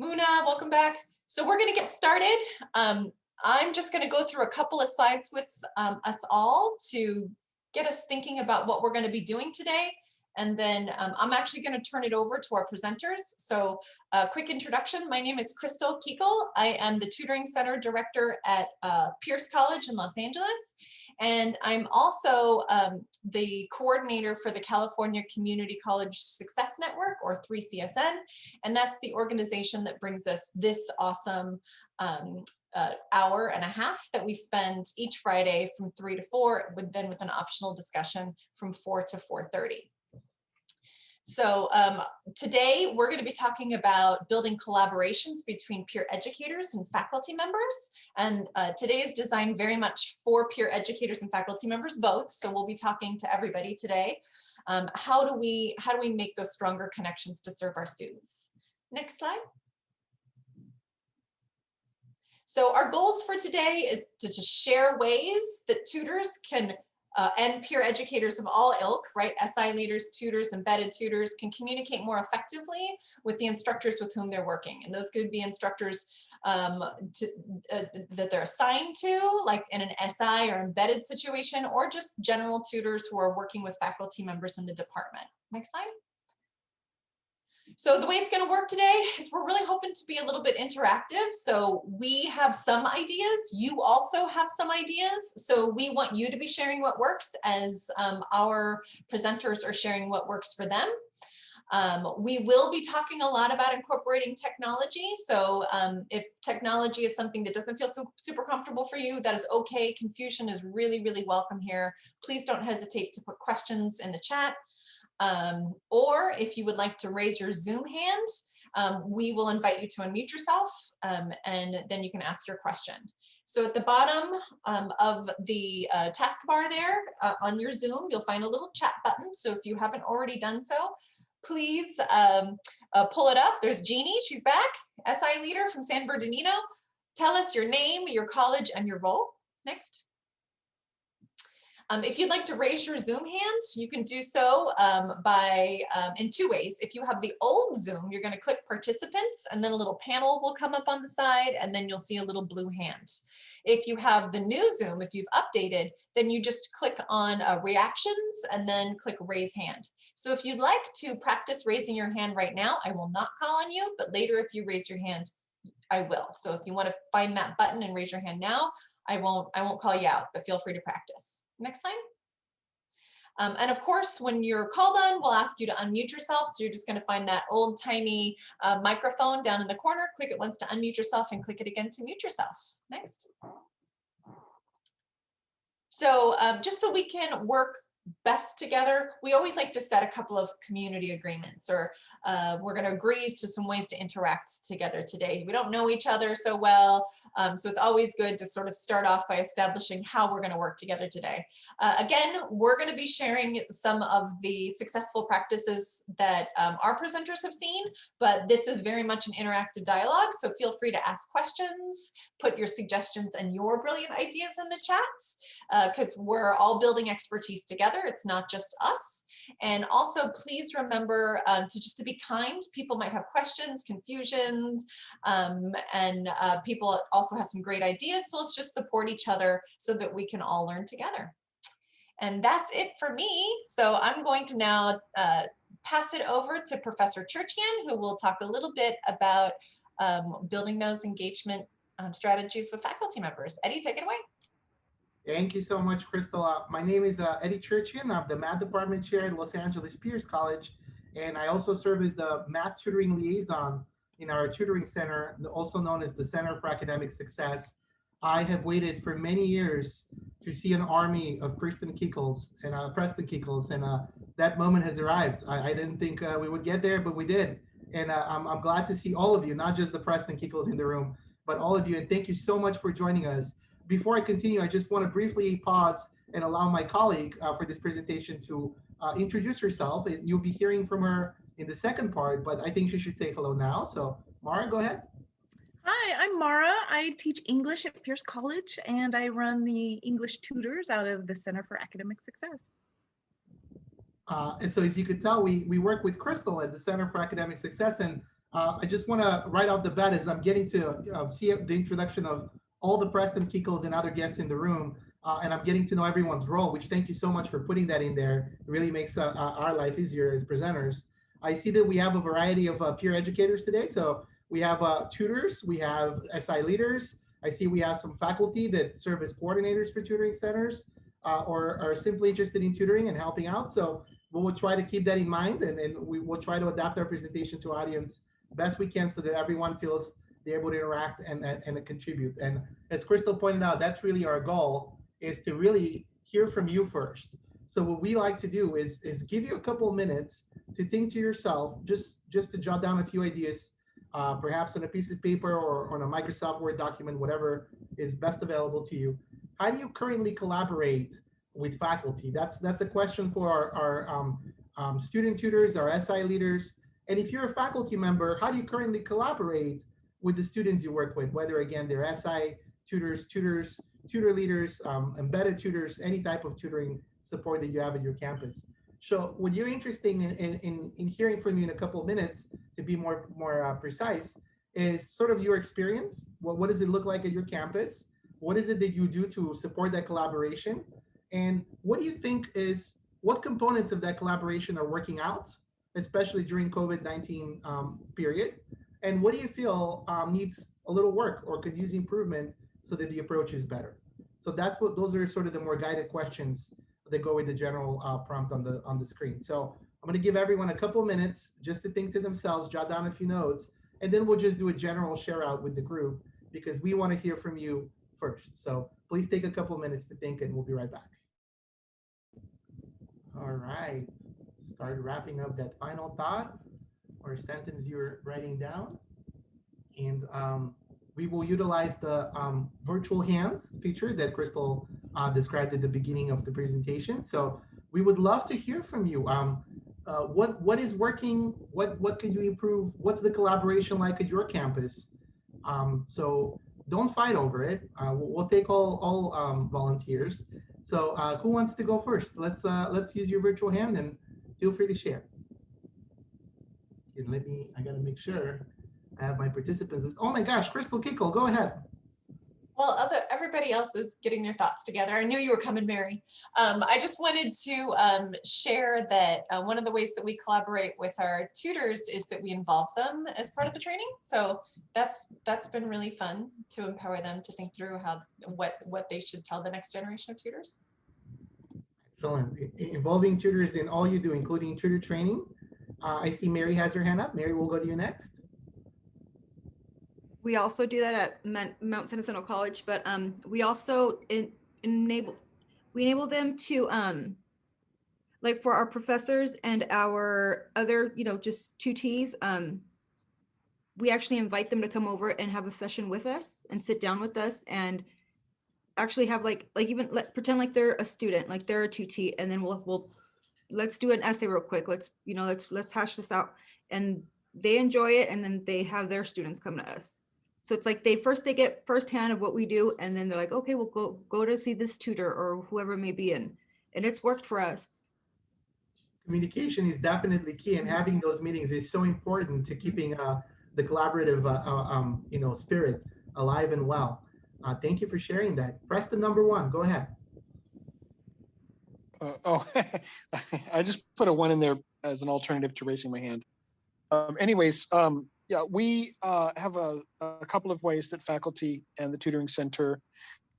Muna, welcome back. So we're going to get started. I'm just going to go through a couple of slides with us all to get us thinking about what we're going to be doing today. And then I'm actually going to turn it over to our presenters. So a quick introduction. My name is Crystal Kiekel. I am the Tutoring Center Director at Pierce College in Los Angeles. And I'm also the coordinator for the California Community College Success Network, or 3CSN. And that's the organization that brings us this awesome hour and a half that we spend each Friday from 3 to 4, with an optional discussion from 4 to 4:30. So today we're going to be talking about building collaborations between peer educators and faculty members. And today is designed very much for peer educators and faculty members both. So we'll be talking to everybody today. How do we make those stronger connections to serve our students? Next slide. So our goals for today is to just share ways that tutors can and peer educators of all ilk, right? SI leaders, tutors, embedded tutors can communicate more effectively with the instructors with whom they're working. And those could be instructors that they're assigned to, like in an SI or embedded situation, or just general tutors who are working with faculty members in the department. Next slide. So the way it's going to work today is we're really hoping to be a little bit interactive. So we have some ideas. You also have some ideas. So we want you to be sharing what works as our presenters are sharing what works for them. We will be talking a lot about incorporating technology. So if technology is something that doesn't feel super comfortable for you, that is okay. Confusion is really, really welcome here. Please don't hesitate to put questions in the chat. Or if you would like to raise your Zoom hand, we will invite you to unmute yourself, and then you can ask your question. So at the bottom of the taskbar there on your Zoom, you'll find a little chat button. So if you haven't already done so, please pull it up. There's Jeannie, she's back, SI leader from San Bernardino. Tell us your name, your college, and your role. Next. If you'd like to raise your Zoom hand, you can do so in two ways. If you have the old Zoom, you're going to click participants, and then a little panel will come up on the side, and then you'll see a little blue hand. If you have the new Zoom, if you've updated, then you just click on reactions and then click raise hand. So if you'd like to practice raising your hand right now, I will not call on you, but later if you raise your hand, I will. So if you want to find that button and raise your hand now, I won't call you out, but feel free to practice. Next slide. And of course, when you're called on, we'll ask you to unmute yourself. So you're just going to find that old timey microphone down in the corner. Click it once to unmute yourself and click it again to mute yourself. Next. So just so we can work best together, we always like to set a couple of community agreements, or we're going to agree to some ways to interact together today. We don't know each other so well, so it's always good to sort of start off by establishing how we're going to work together today. Again, we're going to be sharing some of the successful practices that our presenters have seen, but this is very much an interactive dialogue, so feel free to ask questions, put your suggestions and your brilliant ideas in the chats, because we're all building expertise together. It's not just us. And also, please remember to be kind. People might have questions, confusions, and people also have some great ideas. So let's just support each other so that we can all learn together. And that's it for me. So I'm going to now pass it over to Professor Churchian, who will talk a little bit about building those engagement strategies with faculty members. Eddie, take it away. Thank you so much, Crystal. My name is Eddie Churchian. I'm the Math Department Chair at Los Angeles Pierce College, and I also serve as the Math Tutoring Liaison in our tutoring center, also known as the Center for Academic Success. I have waited for many years to see an army of Preston Kiekels, and that moment has arrived. I didn't think we would get there, but we did. And I'm glad to see all of you, not just the Preston Kiekels in the room, but all of you. And thank you so much for joining us. Before I continue, I just want to briefly pause and allow my colleague for this presentation to introduce herself. And you'll be hearing from her in the second part, but I think she should say hello now. So Mara, go ahead. Hi, I'm Mara. I teach English at Pierce College, and I run the English tutors out of the Center for Academic Success. And so as you could tell, we work with Crystal at the Center for Academic Success, and I just want to right off the bat, as I'm getting to see the introduction of all the Preston Kikos and other guests in the room, and I'm getting to know everyone's role, which thank you so much for putting that in there. It really makes our life easier as presenters. I see that we have a variety of peer educators today. So we have tutors, we have SI leaders. I see we have some faculty that serve as coordinators for tutoring centers or are simply interested in tutoring and helping out. So we will try to keep that in mind, and we will try to adapt our presentation to audience best we can so that everyone feels they're able to interact and contribute. And as Crystal pointed out, that's really our goal, is to really hear from you first. So what we like to do is give you a couple of minutes to think to yourself, just to jot down a few ideas, perhaps on a piece of paper or on a Microsoft Word document, whatever is best available to you. How do you currently collaborate with faculty? That's a question for our student tutors, our SI leaders. And if you're a faculty member, how do you currently collaborate with the students you work with, whether again, they're SI tutors, tutor leaders, embedded tutors, any type of tutoring support that you have at your campus. So what you're interested in hearing from you in a couple of minutes, to be more precise, is sort of your experience. What does it look like at your campus? What is it that you do to support that collaboration? And what do you think is, what components of that collaboration are working out, especially during COVID-19 period? And what do you feel needs a little work or could use improvement so that the approach is better? So those are sort of the more guided questions that go with the general prompt on the screen. So I'm going to give everyone a couple minutes just to think to themselves, jot down a few notes, and then we'll just do a general share out with the group because we want to hear from you first. So please take a couple minutes to think and we'll be right back. All right, start wrapping up that final thought or sentence you're writing down. And we will utilize the virtual hands feature that Crystal described at the beginning of the presentation. So we would love to hear from you. What is working? What can you improve? What's the collaboration like at your campus? So don't fight over it. We'll take all volunteers. So who wants to go first? Let's use your virtual hand and feel free to share. And I gotta make sure I have my participants list. Oh my gosh, Crystal Kiko, go ahead. Well, everybody else is getting their thoughts together. I knew you were coming, Mary. I just wanted to share that one of the ways that we collaborate with our tutors is that we involve them as part of the training. So that's been really fun to empower them to think through what they should tell the next generation of tutors. Excellent. Involving tutors in all you do, including tutor training. I see Mary has her hand up. Mary, we'll go to you next. We also do that at Mount San Jacinto College, but we also enable them to like for our professors and our other, just tutees, we actually invite them to come over and have a session with us and sit down with us and actually have pretend like they're a student, like they're a tutee, and then we'll let's do an essay real quick. Let's hash this out, and they enjoy it, and then they have their students come to us. So it's like they get firsthand of what we do, and then they're like, okay, we'll go to see this tutor or whoever it may be, and it's worked for us. Communication is definitely key, and having those meetings is so important to keeping the collaborative spirit alive and well. Thank you for sharing that. Preston, number one, go ahead. I just put a 1 in there as an alternative to raising my hand. Yeah, we have a couple of ways that faculty and the tutoring center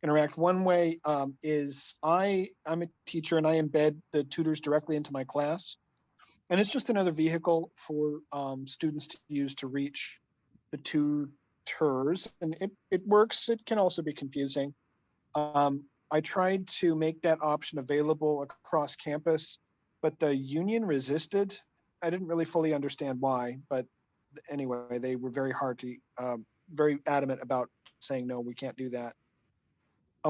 interact. One way is I'm a teacher and I embed the tutors directly into my class. And it's just another vehicle for students to use to reach the tutors. And it works. It can also be confusing. I tried to make that option available across campus, but the union resisted. I didn't really fully understand why, but anyway, they were very very adamant about saying, no, we can't do that.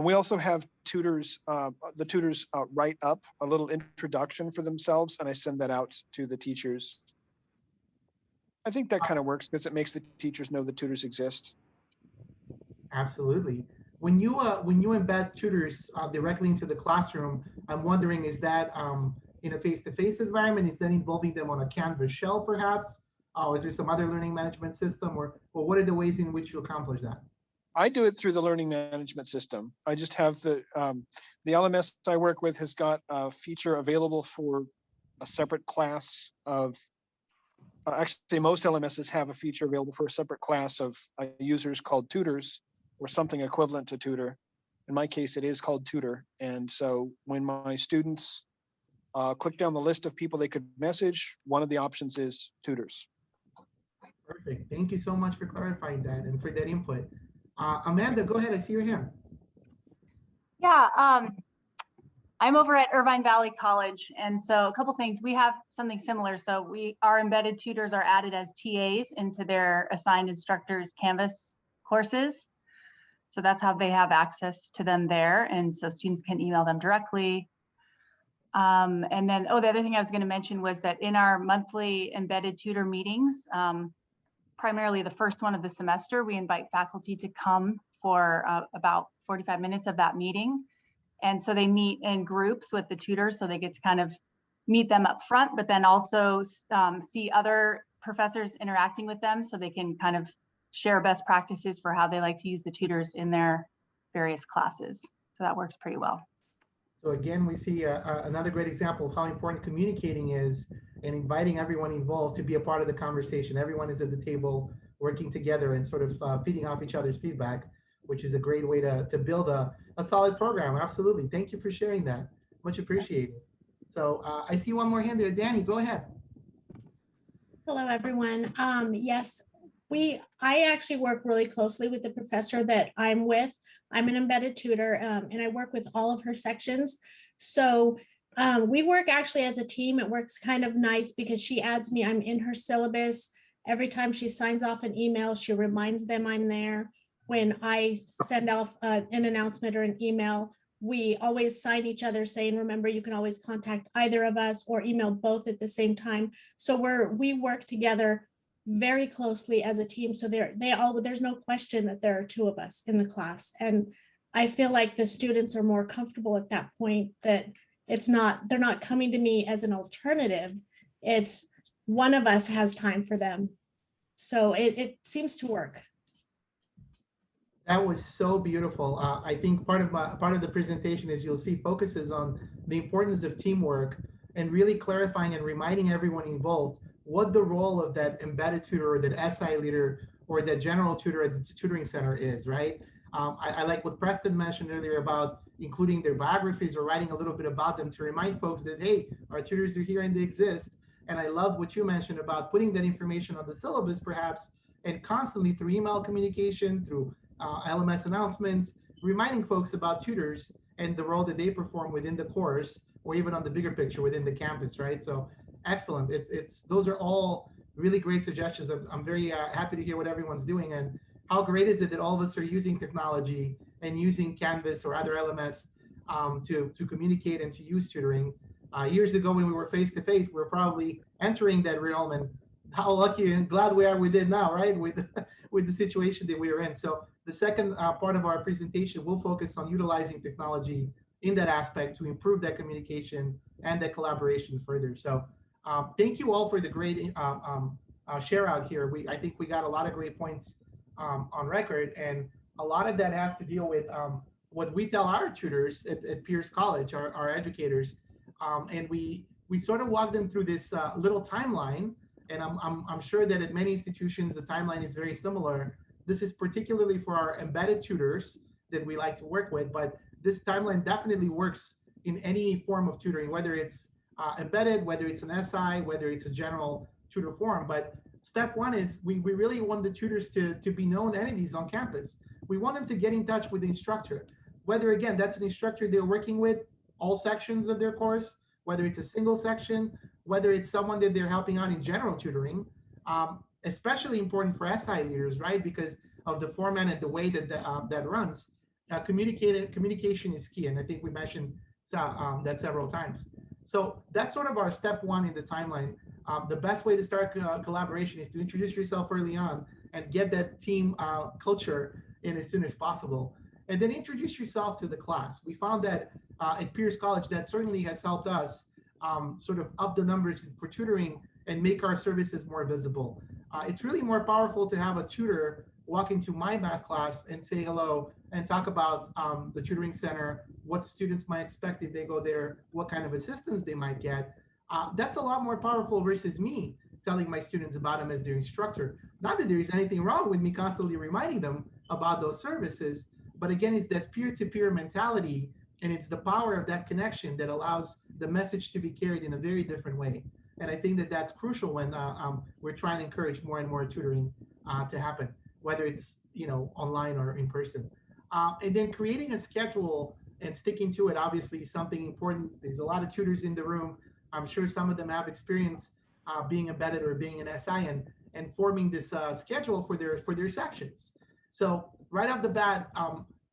We also have tutors, the tutors write up a little introduction for themselves, and I send that out to the teachers. I think that kind of works because it makes the teachers know the tutors exist. Absolutely. When you embed tutors directly into the classroom, I'm wondering, is that in a face-to-face environment? Is that involving them on a Canvas shell, perhaps? or just some other learning management system, or what are the ways in which you accomplish that? I do it through the learning management system. I just have the LMS I work with has got a feature available for a separate class of, actually most LMSs have a feature available for a separate class of users called tutors, or something equivalent to tutor. In my case, it is called tutor. And so when my students click down the list of people they could message, one of the options is tutors. Perfect. Thank you so much for clarifying that and for that input. Amanda, go ahead. I see your hand. Yeah, I'm over at Irvine Valley College, and so a couple things. We have something similar. So our embedded tutors are added as TAs into their assigned instructors Canvas courses. So that's how they have access to them there, and so students can email them directly. And then, the other thing I was going to mention was that in our monthly embedded tutor meetings, primarily the first one of the semester, we invite faculty to come for about 45 minutes of that meeting. And so they meet in groups with the tutors, so they get to kind of meet them up front, but then also see other professors interacting with them, so they can kind of share best practices for how they like to use the tutors in their various classes. So that works pretty well. So again, we see another great example of how important communicating is and inviting everyone involved to be a part of the conversation. Everyone is at the table working together and sort of feeding off each other's feedback, which is a great way to build a solid program. Absolutely. Thank you for sharing that. Much appreciated. So I see one more hand there. Danny, go ahead. Hello, everyone. Yes, I actually work really closely with the professor that I'm with. I'm an embedded tutor, and I work with all of her sections. So we work actually as a team. It works kind of nice because she adds me. I'm in her syllabus. Every time she signs off an email, she reminds them I'm there. When I send off an announcement or an email, we always sign each other saying, remember, you can always contact either of us or email both at the same time. So we work together very closely as a team. So there's no question that there are two of us in the class. And I feel like the students are more comfortable at that point, that they're not coming to me as an alternative. It's one of us has time for them. So it seems to work. That was so beautiful. I think part of the presentation, as you'll see, focuses on the importance of teamwork and really clarifying and reminding everyone involved what the role of that embedded tutor or that SI leader or that general tutor at the tutoring center is, right? I like what Preston mentioned earlier about including their biographies or writing a little bit about them to remind folks that, hey, our tutors are here and they exist. And I love what you mentioned about putting that information on the syllabus, perhaps, and constantly through email communication, through LMS announcements, reminding folks about tutors and the role that they perform within the course or even on the bigger picture within the campus, right? So excellent. Those are all really great suggestions. I'm very happy to hear what everyone's doing, and how great is it that all of us are using technology and using Canvas or other LMS to communicate and to use tutoring. Years ago when we were face-to-face, we were probably entering that realm, and how lucky and glad we are we did now, right? With the situation that we are in. So the second part of our presentation will focus on utilizing technology in that aspect to improve that communication and that collaboration further. So thank you all for the great share out here. I think we got a lot of great points on record, and a lot of that has to deal with what we tell our tutors at Pierce College, our educators, and we sort of walk them through this little timeline. And I'm sure that at many institutions the timeline is very similar. This is particularly for our embedded tutors that we like to work with, but this timeline definitely works in any form of tutoring, whether it's embedded, whether it's an SI, whether it's a general tutor form. But step one is we really want the tutors to be known entities on campus. We want them to get in touch with the instructor, whether, again, that's an instructor they're working with all sections of their course, whether it's a single section, whether it's someone that they're helping out in general tutoring, especially important for SI leaders, right? Because of the format and the way that that runs. Communication is key, and I think we mentioned that several times. So that's sort of our step one in the timeline. The best way to start collaboration is to introduce yourself early on and get that team culture in as soon as possible. And then introduce yourself to the class. We found that at Pierce College, that certainly has helped us sort of up the numbers for tutoring and make our services more visible. It's really more powerful to have a tutor walk into my math class and say hello and talk about the tutoring center, what students might expect if they go there, what kind of assistance they might get. That's a lot more powerful versus me telling my students about them as their instructor. Not that there is anything wrong with me constantly reminding them about those services, but again, it's that peer-to-peer mentality, and it's the power of that connection that allows the message to be carried in a very different way. And I think that that's crucial when we're trying to encourage more and more tutoring to happen, whether it's online or in person. And then creating a schedule and sticking to it, obviously, is something important. There's a lot of tutors in the room. I'm sure some of them have experience being embedded or being an SI and forming this schedule for their sections. So right off the bat,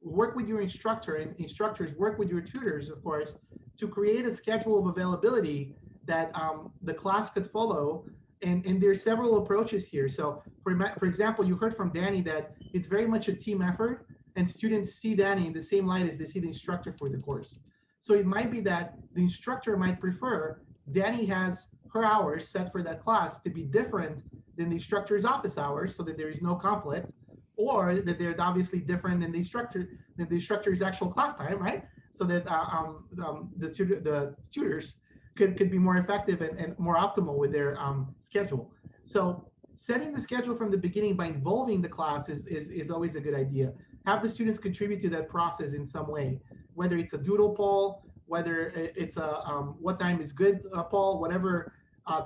work with your instructor, and instructors work with your tutors, of course, to create a schedule of availability that the class could follow. And there's several approaches here. So for example, you heard from Danny that it's very much a team effort, and students see Danny in the same light as they see the instructor for the course. So it might be that the instructor might prefer Danny has her hours set for that class to be different than the instructor's office hours, so that there is no conflict, or that they're obviously different than the instructor's actual class time, right? So that the tutors could be more effective and more optimal with their schedule. So setting the schedule from the beginning by involving the class is always a good idea. Have the students contribute to that process in some way, whether it's a doodle poll, whether it's a what time is good poll, whatever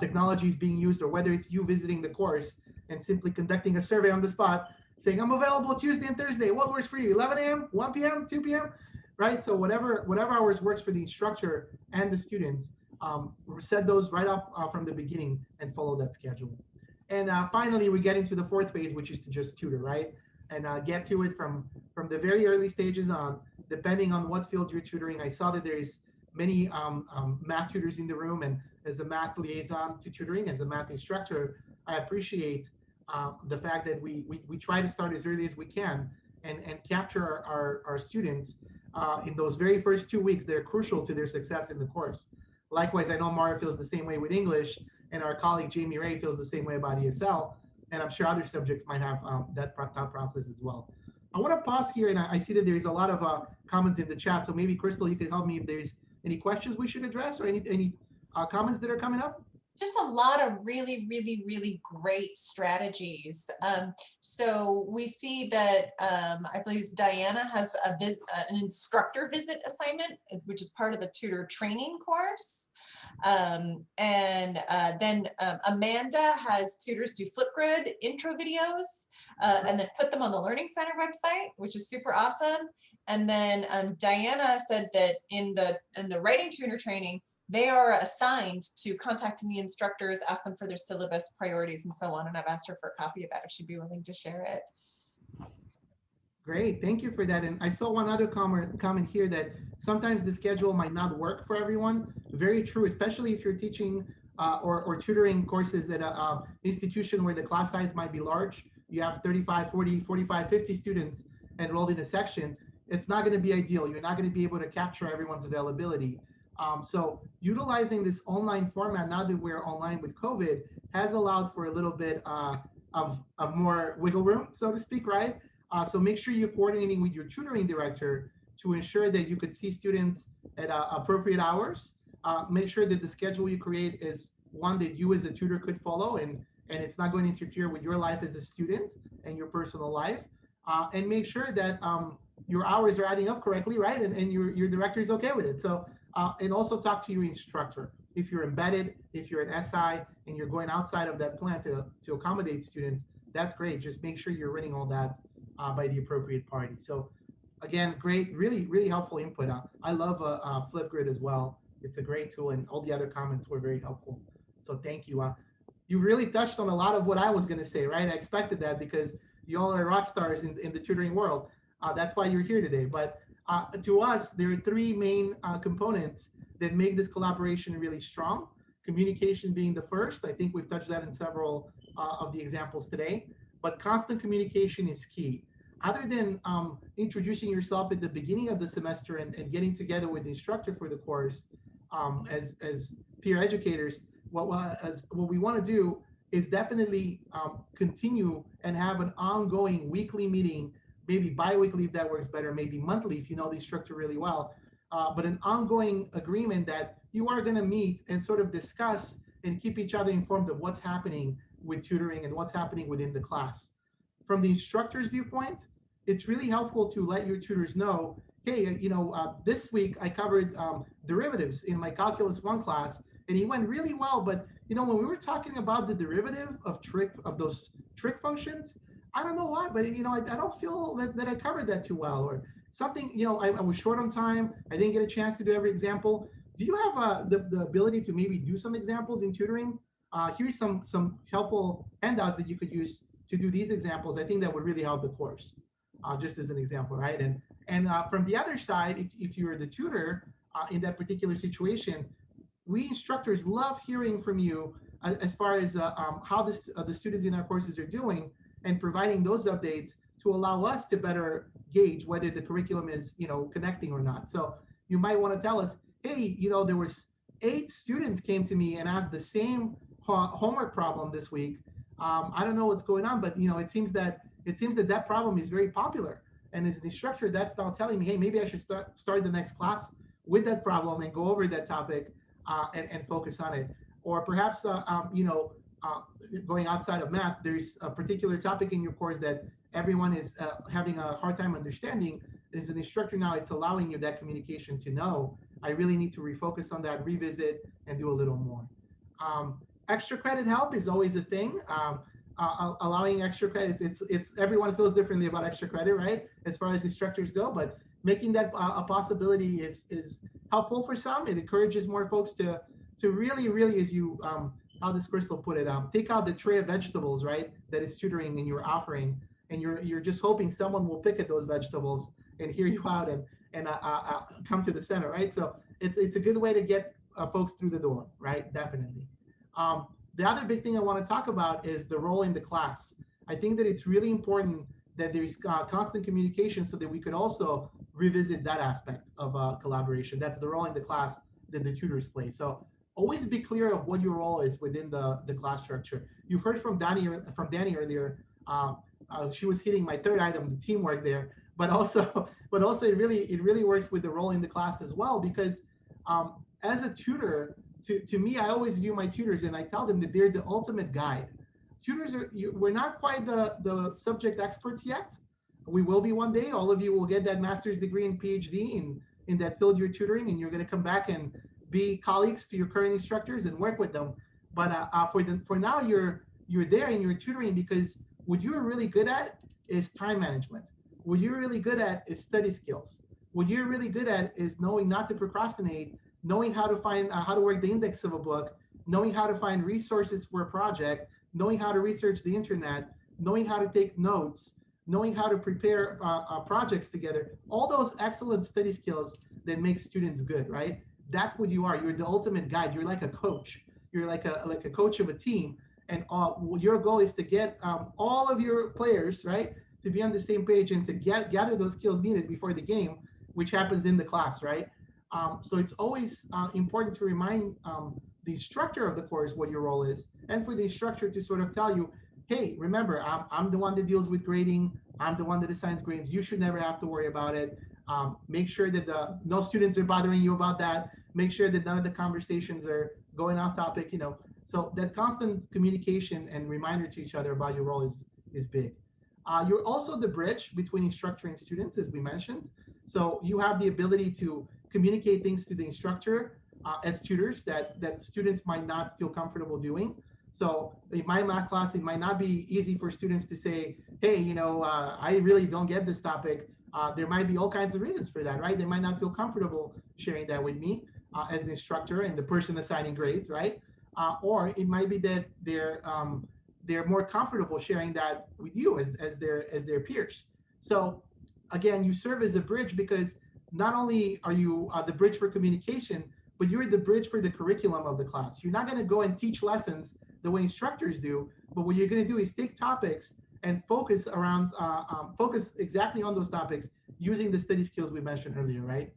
technology is being used, or whether it's you visiting the course and simply conducting a survey on the spot, saying, I'm available Tuesday and Thursday. What works for you? 11 a.m., 1 p.m., 2 p.m., right? So whatever hours works for the instructor and the students, set those right off from the beginning and follow that schedule. And finally, we get into the fourth phase, which is to just tutor, right? And get to it from the very early stages on, depending on what field you're tutoring. I saw that there's many math tutors in the room, and as a math liaison to tutoring, as a math instructor, I appreciate the fact that we try to start as early as we can and capture our students in those very first 2 weeks. They're crucial to their success in the course. Likewise, I know Mara feels the same way with English, and our colleague Jamie Ray feels the same way about ESL, and I'm sure other subjects might have that thought process as well. I want to pause here, and I see that there's a lot of comments in the chat, so maybe Crystal, you can help me if there's any questions we should address or any comments that are coming up. Just a lot of really, really, really great strategies. So we see that I believe Diana has an instructor visit assignment, which is part of the tutor training course. And then Amanda has tutors do Flipgrid intro videos and then put them on the Learning Center website, which is super awesome. And then Diana said that in the writing tutor training, they are assigned to contacting the instructors, ask them for their syllabus priorities and so on. And I've asked her for a copy of that if she'd be willing to share it. Great, thank you for that. And I saw one other comment here that sometimes the schedule might not work for everyone. Very true, especially if you're teaching or tutoring courses at an institution where the class size might be large. You have 35, 40, 45, 50 students enrolled in a section. It's not gonna be ideal. You're not gonna be able to capture everyone's availability. So utilizing this online format, now that we're online with COVID, has allowed for a little bit of more wiggle room, so to speak, right? So make sure you're coordinating with your tutoring director to ensure that you could see students at appropriate hours. Make sure that the schedule you create is one that you as a tutor could follow, and it's not going to interfere with your life as a student and your personal life. And make sure that your hours are adding up correctly, right? And your director is okay with it. So, and also talk to your instructor. If you're embedded, if you're an SI, and you're going outside of that plan to accommodate students, that's great. Just make sure you're running all that by the appropriate party. So again, great, really, really helpful input. I love Flipgrid as well. It's a great tool, and all the other comments were very helpful. So thank you. You really touched on a lot of what I was gonna say, right? I expected that because you all are rock stars in the tutoring world. That's why you're here today. But to us, there are three main components that make this collaboration really strong. Communication being the first. I think we've touched that in several of the examples today, but constant communication is key. Other than introducing yourself at the beginning of the semester and getting together with the instructor for the course as peer educators, what we want to do is definitely continue and have an ongoing weekly meeting, maybe bi-weekly if that works better, maybe monthly if you know the structure really well, but an ongoing agreement that you are going to meet and sort of discuss and keep each other informed of what's happening with tutoring and what's happening within the class. From the instructor's viewpoint, it's really helpful to let your tutors know, hey, this week I covered derivatives in my Calculus 1 class, and it went really well, but when we were talking about the derivative of those trig functions, I don't know why, but I don't feel that I covered that too well, or something. I was short on time. I didn't get a chance to do every example. Do you have the ability to maybe do some examples in tutoring? Here's some helpful handouts that you could use to do these examples. I think that would really help the course, just as an example, right? And from the other side, if you're the tutor in that particular situation, we instructors love hearing from you as far as how the students in our courses are doing, and providing those updates to allow us to better gauge whether the curriculum is connecting or not. So you might want to tell us, hey, there was 8 students came to me and asked the same homework problem this week. I don't know what's going on, but it seems that that problem is very popular. And as an instructor, that's now telling me, hey, maybe I should start the next class with that problem and go over that topic and focus on it. Or perhaps, going outside of math, there's a particular topic in your course that everyone is having a hard time understanding. As an instructor now, it's allowing you that communication to know, I really need to refocus on that, revisit, and do a little more. Extra credit help is always a thing. Allowing extra credits, it's everyone feels differently about extra credit, right? As far as instructors go, but making that a possibility is helpful for some. It encourages more folks to really, as you how does Crystal put it, take out the tray of vegetables, right, that is tutoring and you're offering, and you're just hoping someone will pick at those vegetables and hear you out and come to the center, right? So it's a good way to get folks through the door, right? Definitely. The other big thing I want to talk about is the role in the class. I think that it's really important that there is constant communication so that we could also revisit that aspect of collaboration. That's the role in the class that the tutors play. So always be clear of what your role is within the class structure. You've heard from Danny earlier. She was hitting my third item, the teamwork there, but also it really works with the role in the class as well, because as a tutor, to me, I always view my tutors and I tell them that they're the ultimate guide. Tutors we're not quite the subject experts yet. We will be one day. All of you will get that master's degree and PhD in that field you're tutoring, and you're going to come back and be colleagues to your current instructors and work with them. But for now, you're there and you're tutoring because what you're really good at is time management. What you're really good at is study skills. What you're really good at is knowing not to procrastinate, knowing how to find how to work the index of a book, knowing how to find resources for a project, knowing how to research the internet, knowing how to take notes, knowing how to prepare projects together. All those excellent study skills that make students good, right? That's what you are. You're the ultimate guide. You're like a coach. You're like a coach of a team. And your goal is to get all of your players, right, to be on the same page and to gather those skills needed before the game, which happens in the class, right? So it's always important to remind the instructor of the course what your role is, and for the instructor to sort of tell you, hey, remember, I'm the one that deals with grading. I'm the one that assigns grades. You should never have to worry about it. Make sure that no students are bothering you about that. Make sure that none of the conversations are going off topic, So that constant communication and reminder to each other about your role is big. You're also the bridge between instructor and students, as we mentioned. So you have the ability to communicate things to the instructor as tutors that students might not feel comfortable doing. So in my math class, it might not be easy for students to say, hey, I really don't get this topic. There might be all kinds of reasons for that, right? They might not feel comfortable sharing that with me as the instructor and the person assigning grades, right? Or it might be that they're more comfortable sharing that with you as their peers. So again, you serve as a bridge because not only are you the bridge for communication, but you're the bridge for the curriculum of the class. You're not going to go and teach lessons the way instructors do, but what you're going to do is take topics and focus exactly on those topics using the study skills we mentioned earlier, right?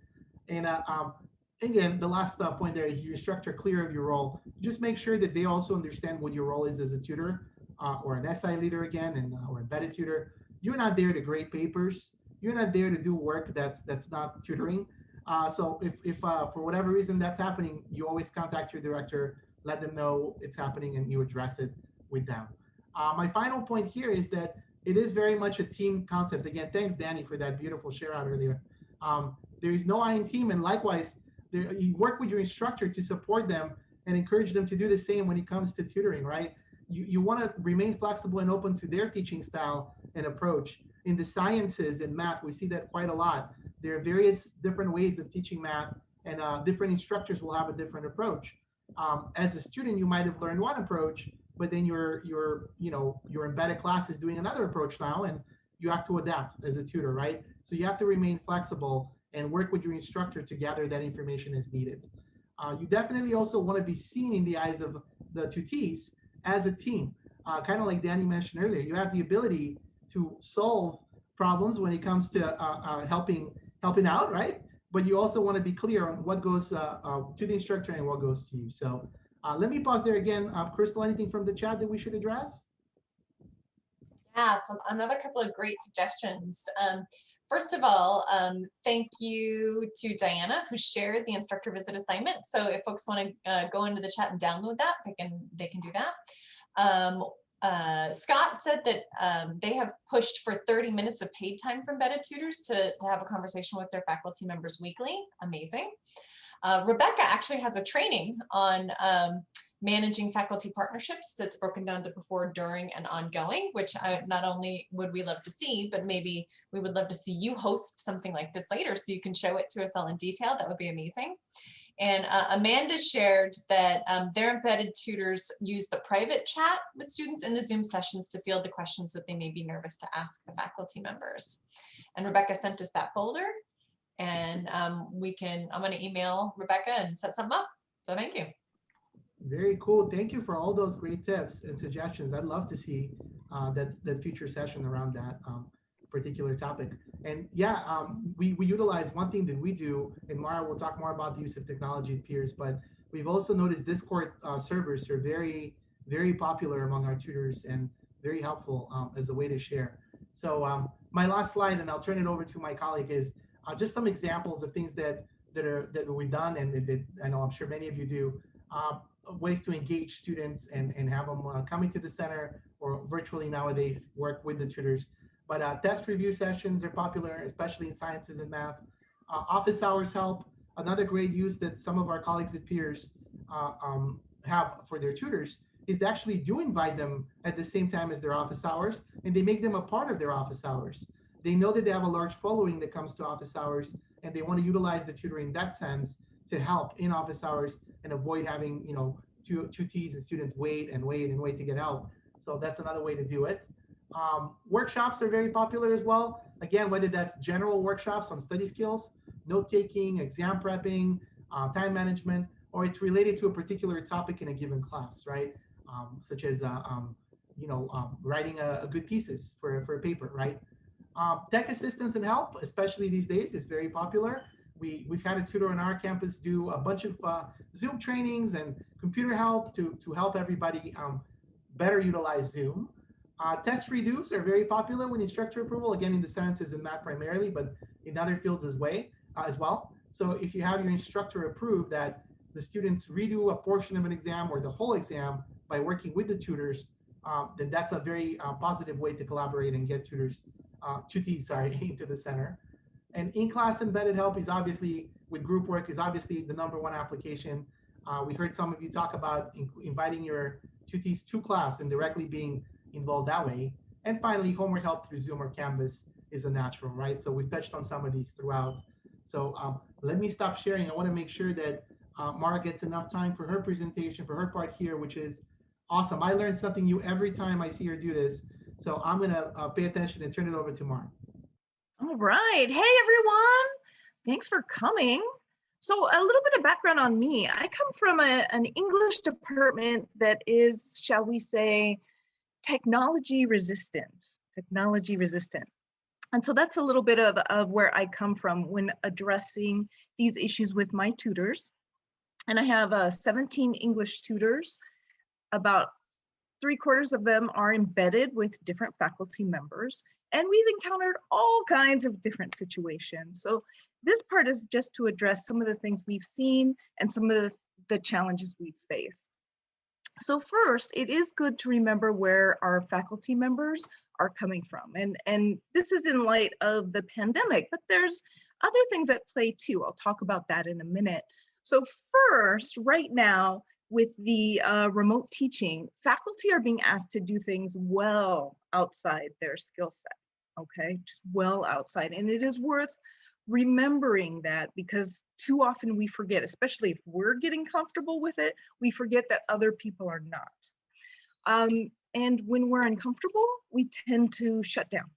And again, the last point there is your instructor clear of your role. Just make sure that they also understand what your role is as a tutor or an SI leader again, and or embedded tutor. You're not there to grade papers. You're not there to do work that's not tutoring. So if for whatever reason that's happening, you always contact your director, let them know it's happening, and you address it with them. My final point here is that it is very much a team concept. Again, thanks, Danny, for that beautiful share out earlier. There is no I in team, and likewise, you work with your instructor to support them and encourage them to do the same when it comes to tutoring, right? You want to remain flexible and open to their teaching style and approach. In the sciences and math, we see that quite a lot. There are various different ways of teaching math, and different instructors will have a different approach. As a student, you might have learned one approach, but then your embedded class is doing another approach now, and you have to adapt as a tutor, right? So you have to remain flexible and work with your instructor to gather that information as needed. You definitely also want to be seen in the eyes of the tutees as a team. Kind of like Danny mentioned earlier, you have the ability to solve problems when it comes to helping out, right? But you also want to be clear on what goes to the instructor and what goes to you. So let me pause there again. Crystal, anything from the chat that we should address? Yeah, another couple of great suggestions. First of all, thank you to Diana, who shared the instructor visit assignment. So if folks want to go into the chat and download that, they can do that. Scott said that they have pushed for 30 minutes of paid time from embedded tutors to have a conversation with their faculty members weekly. Amazing. Rebecca actually has a training on managing faculty partnerships that's broken down to before, during, and ongoing, which not only would we love to see, but maybe we would love to see you host something like this later so you can show it to us all in detail. That would be amazing. And Amanda shared that their embedded tutors use the private chat with students in the Zoom sessions to field the questions that they may be nervous to ask the faculty members. And Rebecca sent us that folder, and I'm going to email Rebecca and set something up. So thank you. Very cool. Thank you for all those great tips and suggestions. I'd love to see that future session around that particular topic. And yeah, we utilize one thing that we do, and Mara will talk more about the use of technology at peers, but we've also noticed Discord servers are very, very popular among our tutors and very helpful as a way to share. So my last slide, and I'll turn it over to my colleague, is just some examples of things that we've done, and that I know I'm sure many of you do. Ways to engage students and have them coming to the center, or virtually nowadays work with the tutors. But test review sessions are popular, especially in sciences and math. Office hours help. Another great use that some of our colleagues at peers have for their tutors is they actually do invite them at the same time as their office hours, and they make them a part of their office hours. They know that they have a large following that comes to office hours, and they want to utilize the tutor in that sense to help in office hours and avoid having tutees and students wait to get help. So that's another way to do it. Workshops are very popular as well. Again, whether that's general workshops on study skills, note-taking, exam prepping, time management, or it's related to a particular topic in a given class, right? Such as writing a good thesis for a paper, right? Tech assistance and help, especially these days, is very popular. We've had a tutor on our campus do a bunch of Zoom trainings and computer help to help everybody better utilize Zoom. Test redos are very popular with instructor approval, again, in the sciences and math primarily, but in other fields as well. So if you have your instructor approve that the students redo a portion of an exam or the whole exam by working with the tutors, then that's a very positive way to collaborate and get tutees into the center. And in-class embedded help is obviously, with group work, is obviously the #1 application. We heard some of you talk about inviting your tutees to class and directly being involved that way. And finally, homework help through Zoom or Canvas is a natural, right? So we've touched on some of these throughout. So let me stop sharing. I want to make sure that Mara gets enough time for her presentation, for her part here, which is awesome. I learned something new every time I see her do this. So I'm going to pay attention and turn it over to Mara. All right. Hey, everyone. Thanks for coming. So a little bit of background on me. I come from an English department that is, shall we say, technology resistant. And so that's a little bit of where I come from when addressing these issues with my tutors. And I have 17 English tutors. About 3/4 of them are embedded with different faculty members. And we've encountered all kinds of different situations. So this part is just to address some of the things we've seen and some of the challenges we've faced. So first, it is good to remember where our faculty members are coming from. And this is in light of the pandemic, but there's other things at play too. I'll talk about that in a minute. So first, right now, with the remote teaching, faculty are being asked to do things well outside their skill set, okay? Just well outside. And it is worth remembering that, because too often we forget, especially if we're getting comfortable with it, we forget that other people are not. And when we're uncomfortable, we tend to shut down,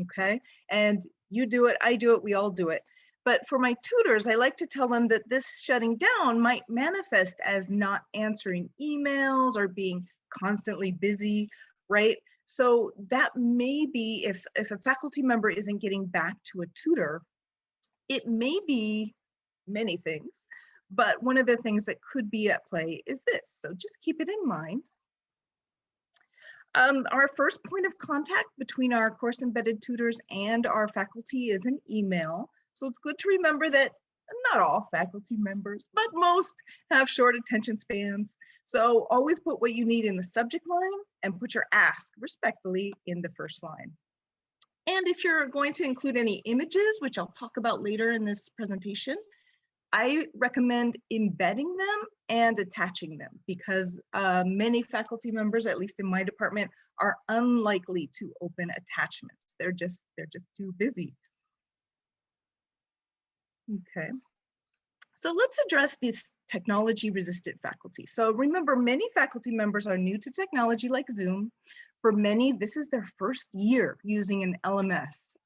okay? And you do it, I do it, we all do it. But for my tutors, I like to tell them that this shutting down might manifest as not answering emails or being constantly busy, right? So that may be, if a faculty member isn't getting back to a tutor, it may be many things, but one of the things that could be at play is this. So just keep it in mind. Our first point of contact between our course embedded tutors and our faculty is an email. So it's good to remember that not all faculty members, but most have short attention spans. So always put what you need in the subject line and put your ask respectfully in the first line. And if you're going to include any images, which I'll talk about later in this presentation, I recommend embedding them and attaching them, because many faculty members, at least in my department, are unlikely to open attachments. They're just too busy. Okay, so let's address these technology resistant faculty. So remember, many faculty members are new to technology like Zoom. For many, this is their first year using an LMS,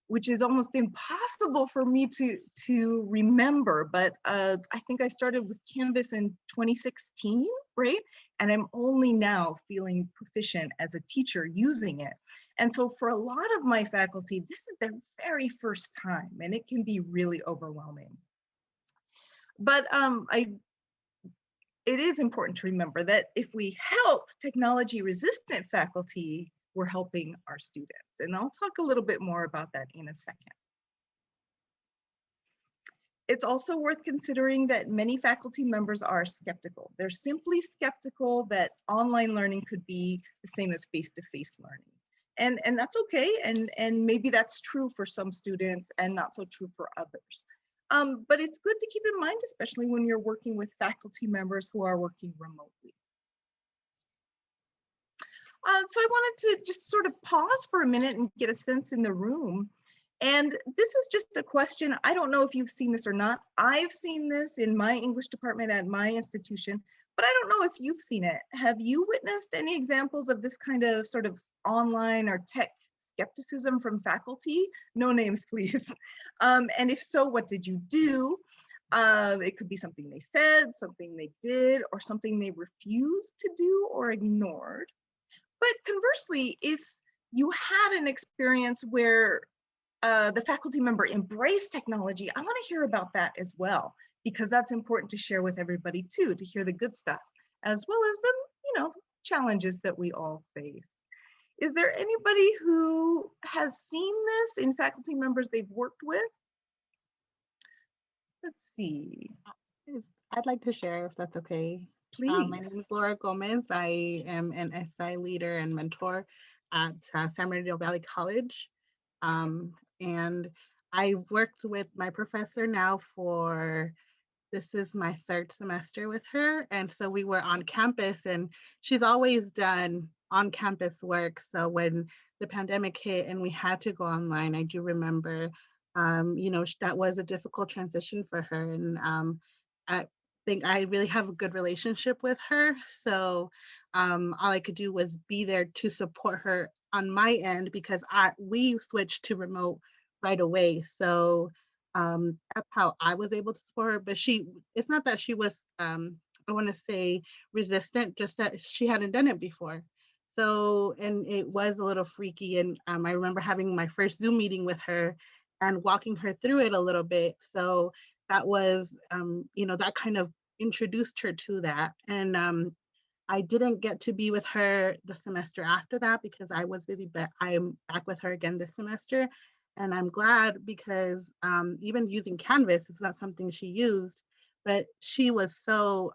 which is almost impossible for me to remember. But I think I started with Canvas in 2016, right? And I'm only now feeling proficient as a teacher using it. And so for a lot of my faculty, this is their very first time, and it can be really overwhelming. But it is important to remember that if we help technology resistant faculty, we're helping our students. And I'll talk a little bit more about that in a second. It's also worth considering that many faculty members are skeptical. They're simply skeptical that online learning could be the same as face-to-face learning. And that's okay, and maybe that's true for some students and not so true for others. But it's good to keep in mind, especially when you're working with faculty members who are working remotely. So I wanted to just sort of pause for a minute and get a sense in the room. And this is just a question. I don't know if you've seen this or not. I've seen this in my English department at my institution, but I don't know if you've seen it. Have you witnessed any examples of this kind of sort of online or tech skepticism from faculty? No names, please. And if so, what did you do? It could be something they said, something they did, or something they refused to do or ignored. But conversely, if you had an experience where the faculty member embraced technology, I want to hear about that as well, because that's important to share with everybody too, to hear the good stuff, as well as the, challenges that we all face. Is there anybody who has seen this in faculty members they've worked with? Let's see. I'd like to share if that's okay. Please. My name is Laura Gomez. I am an SI leader and mentor at San Bernardino Valley College. And I've worked with my professor now this is my third semester with her. And so we were on campus, and she's always done on-campus work. So when the pandemic hit and we had to go online, I do remember, that was a difficult transition for her. And I think I really have a good relationship with her. So all I could do was be there to support her on my end, because we switched to remote right away. So that's how I was able to support her. But it's not that she was, I want to say resistant, just that she hadn't done it before. So, and it was a little freaky. And I remember having my first Zoom meeting with her and walking her through it a little bit. So that was, that kind of introduced her to that. And I didn't get to be with her the semester after that because I was busy, but I'm back with her again this semester. And I'm glad because even using Canvas is not something she used, but she was so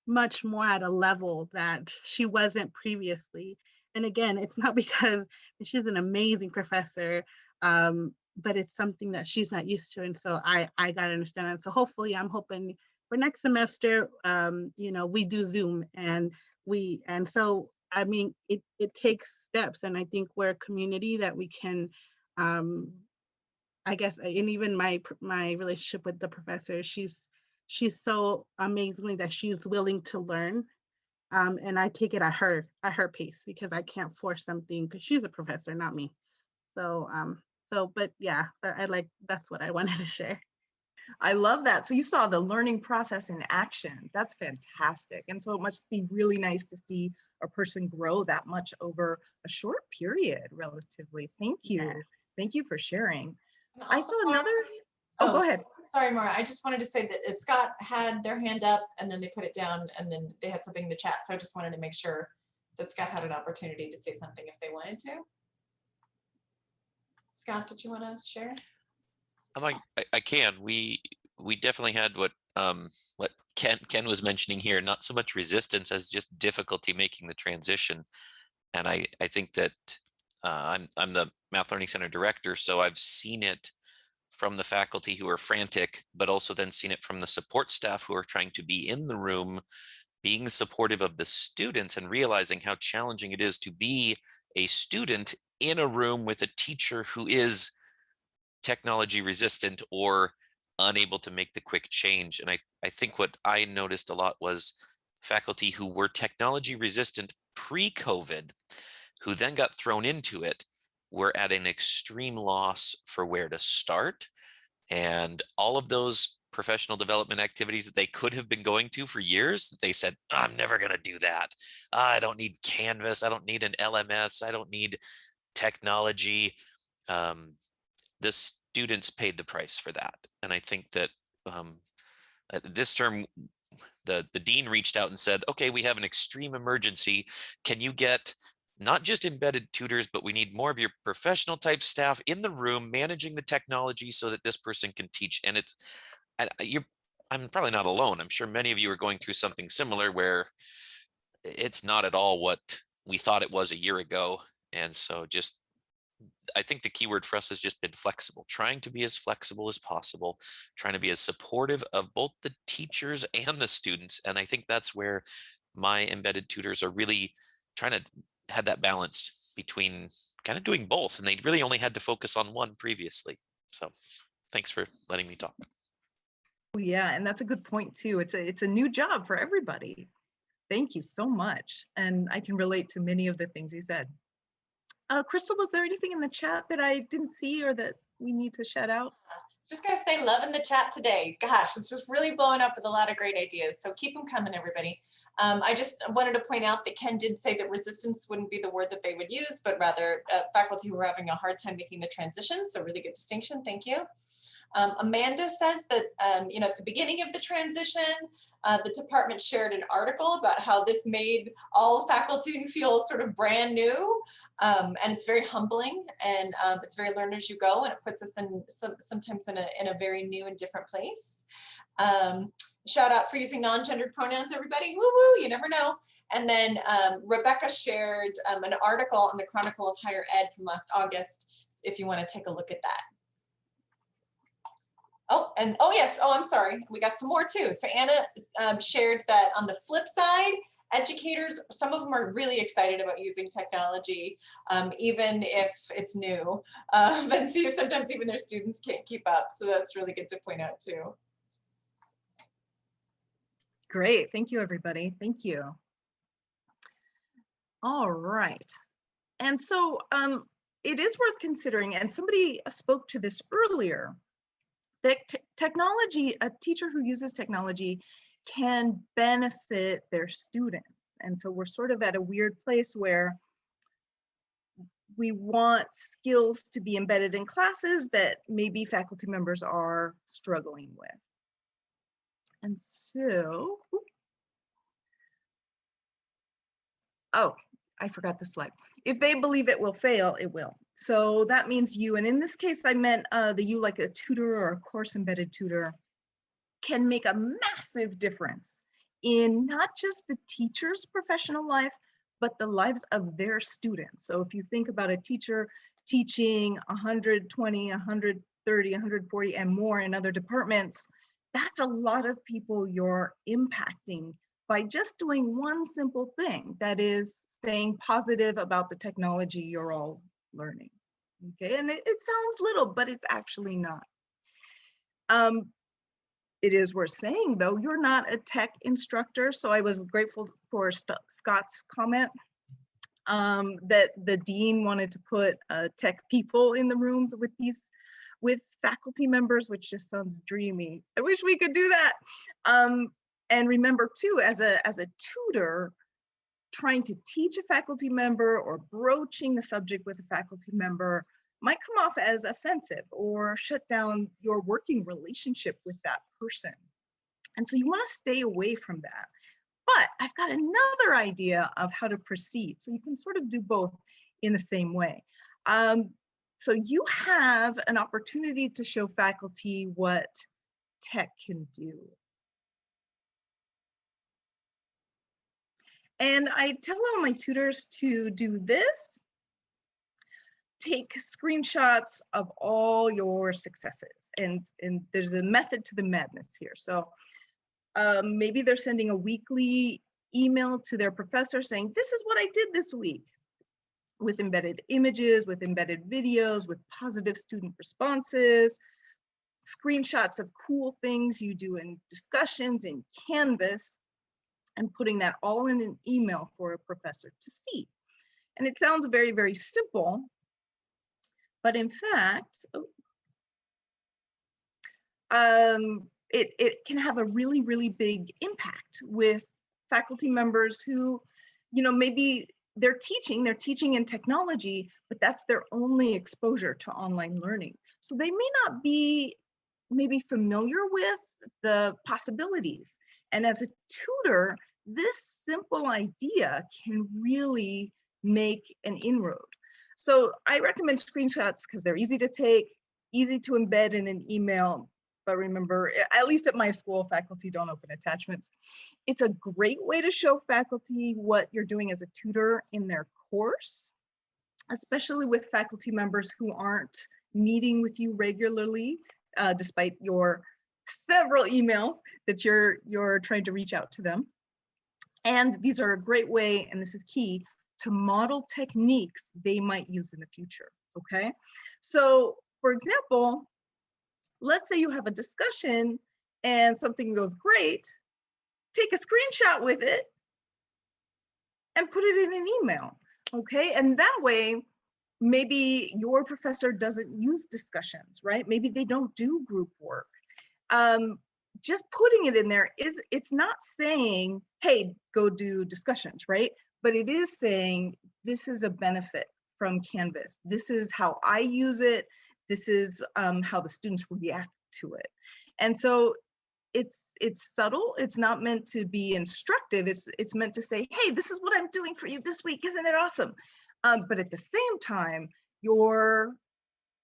much more at a level that she wasn't previously. And again, it's not because she's an amazing professor, but it's something that she's not used to. And so I got to understand that. So hopefully I'm hoping for next semester, we do Zoom and so, I mean, it takes steps. And I think we're a community that we can, I guess, and even my relationship with the professor, she's so amazingly that she's willing to learn. And I take it at her pace because I can't force something because she's a professor, not me. So, but yeah, that's what I wanted to share. I love that. So you saw the learning process in action. That's fantastic. And so it must be really nice to see a person grow that much over a short period, relatively. Thank you. Yeah. Thank you for sharing. And I also, saw Maura- another. Oh, go ahead. Sorry, Maura. I just wanted to say that Scott had their hand up and then they put it down and then they had something in the chat. So I just wanted to make sure that Scott had an opportunity to say something if they wanted to. Scott, did you want to share? I can. We definitely had what Ken was mentioning here, not so much resistance as just difficulty making the transition. And I think that I'm the Math Learning Center director, so I've seen it from the faculty who are frantic, but also then seen it from the support staff who are trying to be in the room, being supportive of the students and realizing how challenging it is to be a student in a room with a teacher who is technology resistant or unable to make the quick change. And I think what I noticed a lot was faculty who were technology resistant pre-COVID, who then got thrown into it, were at an extreme loss for where to start. And all of those professional development activities that they could have been going to for years, they said, I'm never going to do that. I don't need Canvas. I don't need an LMS. I don't need technology. The students paid the price for that. And I think that this term, the dean reached out and said, okay, we have an extreme emergency. Can you get not just embedded tutors, but we need more of your professional type staff in the room managing the technology so that this person can teach. And I'm probably not alone. I'm sure many of you are going through something similar where it's not at all what we thought it was a year ago. And so I think the key word for us has just been flexible, trying to be as flexible as possible, trying to be as supportive of both the teachers and the students. And I think that's where my embedded tutors are really trying to have that balance between kind of doing both. And they really only had to focus on one previously. So thanks for letting me talk. Yeah, and that's a good point too. It's a new job for everybody. Thank you so much. And I can relate to many of the things you said. Crystal, was there anything in the chat that I didn't see or that we need to shout out? Just gotta say, love in the chat today. Gosh, it's just really blowing up with a lot of great ideas. So keep them coming, everybody. I just wanted to point out that Ken did say that resistance wouldn't be the word that they would use, but rather faculty who were having a hard time making the transition. So really good distinction. Thank you. Amanda says that, at the beginning of the transition, the department shared an article about how this made all faculty feel sort of brand new. And it's very humbling and it's very learn as you go. And it puts us in sometimes in a very new and different place. Shout out for using non-gendered pronouns, everybody. Woo woo, you never know. And then Rebecca shared an article in the Chronicle of Higher Ed from last August, if you want to take a look at that. Oh yes, I'm sorry, we got some more too. So Anna shared that on the flip side, educators, some of them are really excited about using technology, even if it's new. And so sometimes even their students can't keep up. So that's really good to point out too. Great, thank you everybody, thank you. All right, and so it is worth considering, and somebody spoke to this earlier, that technology, a teacher who uses technology can benefit their students. And so we're sort of at a weird place where we want skills to be embedded in classes that maybe faculty members are struggling with. And so, oh, I forgot the slide. If they believe it will fail, it will. So that means you, and in this case, I meant the you like a tutor or a course embedded tutor can make a massive difference in not just the teacher's professional life, but the lives of their students. So if you think about a teacher teaching 120, 130, 140 and more in other departments, that's a lot of people you're impacting by just doing one simple thing, that is staying positive about the technology you're all learning. Okay, and it sounds little, but it's actually not. It is worth saying, though, you're not a tech instructor, so I was grateful for Scott's comment that the dean wanted to put tech people in the rooms with faculty members, which just sounds dreamy. I wish we could do that. And remember too, as a tutor, trying to teach a faculty member or broaching the subject with a faculty member might come off as offensive or shut down your working relationship with that person. And so you want to stay away from that. But I've got another idea of how to proceed. So you can sort of do both in the same way. So you have an opportunity to show faculty what tech can do. And I tell all my tutors to do this. Take screenshots of all your successes. And there's a method to the madness here. So maybe they're sending a weekly email to their professor saying, this is what I did this week, with embedded images, with embedded videos, with positive student responses, screenshots of cool things you do in discussions in Canvas, and putting that all in an email for a professor to see. And it sounds very, very simple, but in fact, it can have a really, really big impact with faculty members who, you know, maybe they're teaching in technology, but that's their only exposure to online learning. So they may not be maybe familiar with the possibilities. And as a tutor, this simple idea can really make an inroad. So I recommend screenshots because they're easy to take, easy to embed in an email. But remember, at least at my school, faculty don't open attachments. It's a great way to show faculty what you're doing as a tutor in their course, especially with faculty members who aren't meeting with you regularly, despite your several emails that you're trying to reach out to them. And these are a great way, and this is key, to model techniques they might use in the future, okay? So for example, let's say you have a discussion and something goes great, take a screenshot with it and put it in an email, okay? And that way, maybe your professor doesn't use discussions, right? Maybe they don't do group work. Just putting it in there, it's not saying, hey, go do discussions, right? But it is saying, this is a benefit from Canvas. This is how I use it. This is how the students react to it. And so it's subtle. It's not meant to be instructive. It's meant to say, hey, this is what I'm doing for you this week. Isn't it awesome? But at the same time, you're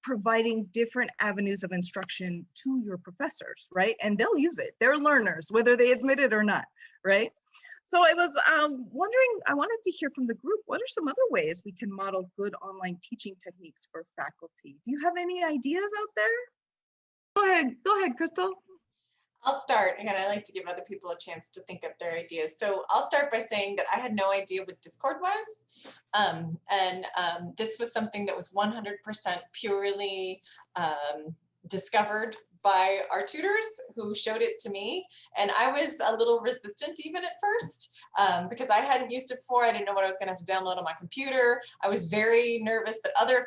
providing different avenues of instruction to your professors, right? And they'll use it. They're learners, whether they admit it or not, right? So I was wondering, I wanted to hear from the group, what are some other ways we can model good online teaching techniques for faculty? Do you have any ideas out there? Go ahead, Crystal. I'll start. Again, I like to give other people a chance to think up their ideas. So I'll start by saying that I had no idea what Discord was. This was something that was 100% purely discovered by our tutors who showed it to me. And I was a little resistant even at first because I hadn't used it before. I didn't know what I was going to have to download on my computer. I was very nervous that other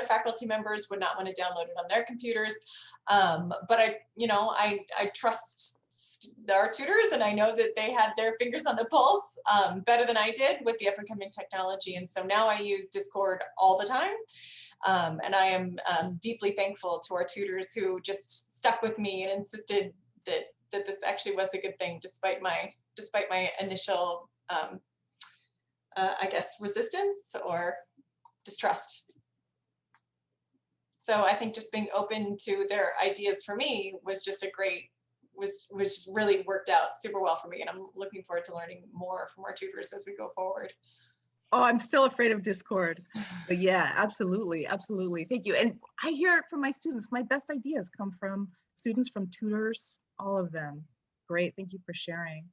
faculty members would not want to download it on their computers. But I trust our tutors, and I know that they had their fingers on the pulse better than I did with the up and coming technology. And so now I use Discord all the time. And I am deeply thankful to our tutors who just stuck with me and insisted that this actually was a good thing, despite my initial, I guess, resistance or distrust. So I think just being open to their ideas for me was just was really worked out super well for me. And I'm looking forward to learning more from our tutors as we go forward. Oh, I'm still afraid of Discord, but yeah, absolutely. Absolutely. Thank you. And I hear it from my students. My best ideas come from students, from tutors, all of them. Great. Thank you for sharing.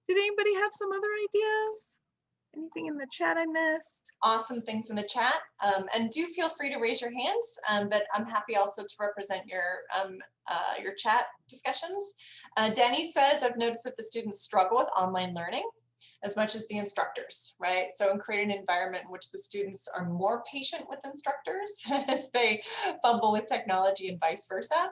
Did anybody have some other ideas? Anything in the chat I missed? Awesome things in the chat. And do feel free to raise your hands, but I'm happy also to represent your chat discussions. Danny says, I've noticed that the students struggle with online learning as much as the instructors, right? So create an environment in which the students are more patient with instructors as they fumble with technology and vice versa.